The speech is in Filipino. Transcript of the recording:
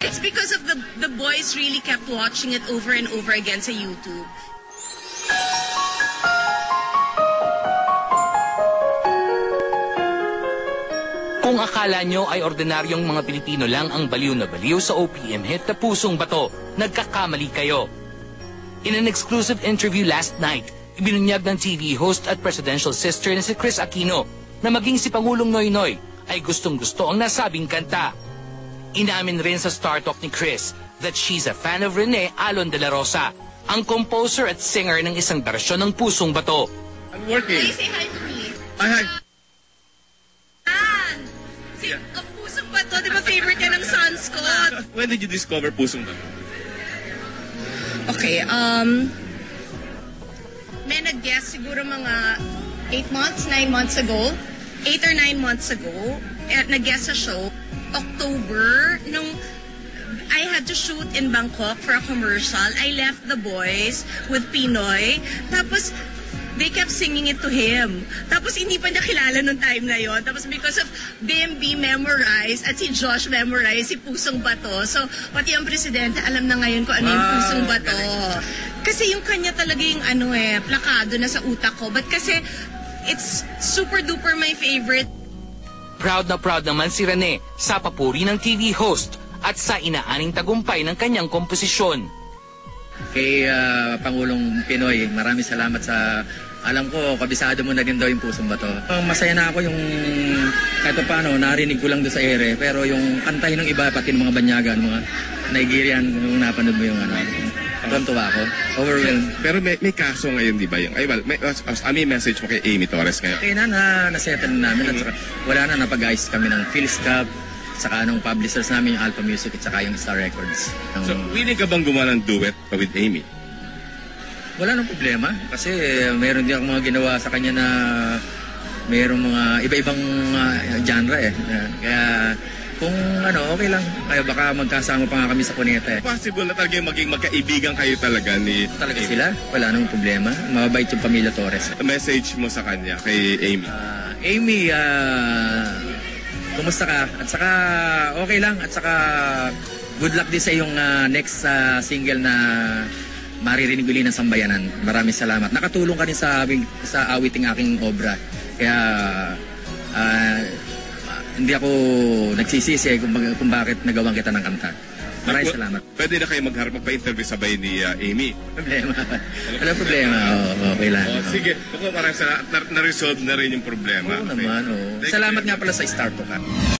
It's because of the boys really kept watching it over and over again sa YouTube. Kung akala nyo ay ordinaryong mga Pilipino lang ang baliw na baliw sa OPM hit na Pusong Bato, nagkakamali kayo. In an exclusive interview last night, ibinunyag ng TV host at presidential sister na si Chris Aquino na maging si Pangulong Noynoy ay gustong-gusto ang nasabing kanta. Inamin rin sa Star Talk ni Chris that she's a fan of Rene Alon de la Rosa, ang composer at singer ng isang bersyon ng Pusong Bato. I'm working. Please say hi to me. Hi. Ang Pusong Bato, di ba favorite yan ng sons ko? When did you discover Pusong Bato? Okay, may nag-guess siguro mga 8 months, 9 months ago. 8 or 9 months ago, nag-guess sa show. October, nung I had to shoot in Bangkok for a commercial, I left the boys with Pinoy. Tapos, they kept singing it to him. Tapos hindi pa niya kilala nung time na yon. Tapos because of BMB memorized at si Josh memorized si Pusong Bato. So pati ang presidente alam na ngayon kung ano yung Pusong Bato. Kasi yung kanya talaga yung plakado na sa utak ko. But kasi it's super duper my favorite. Proud na proud naman si Rene sa papuri ng TV host at sa inaaning tagumpay ng kanyang komposisyon. Kay Pangulong Pinoy, maraming salamat sa, alam ko, kabisado mo na din daw yung Pusong Bato. Masaya na ako yung, kahit paano, narinig ko lang doon sa ere, pero yung kantahin ng iba, pati ng mga banyagan, mga Nigerian, kung napanood mo yung tuwa ako. Overwhelmed. Pero may kaso ngayon, di ba? May message mo kay Amy Torres ngayon. Okay na-settle na namin. At saka, wala na, napag-ayos kami ng Phil's Cup, saka anong publishers namin, yung Alpha Music at saka yung Star Records. So, willing ka bang gumawa ng duet with Amy? Wala nang problema. Kasi meron din akong mga ginawa sa kanya na mayroong mga iba-ibang genre eh. Kaya kung okay lang. Kaya baka magkasama pa nga kami sa Cuneta eh. Possible na talaga maging magkaibigan kayo talaga ni Talaga sila? Wala nang problema. Mababait yung pamilya Torres. Message mo sa kanya, kay Amy? Amy, kumusta ka? At saka okay lang. At saka good luck din sa iyong next single na maririnig uli ng Sambayanan. Maraming salamat. Nakatulong ka rin sa awiting aking obra. Kaya hindi ako nagsisisi kung bakit nagawan kita ng kanta. Maraming salamat. Pwede na kayo magharap magpa-interview sabay ni Amy? Problema. Wala problema. Okay lang. Sige. Maraming salamat. Na-resolve na rin yung problema. Oo naman. Salamat nga pala sa Star Talk.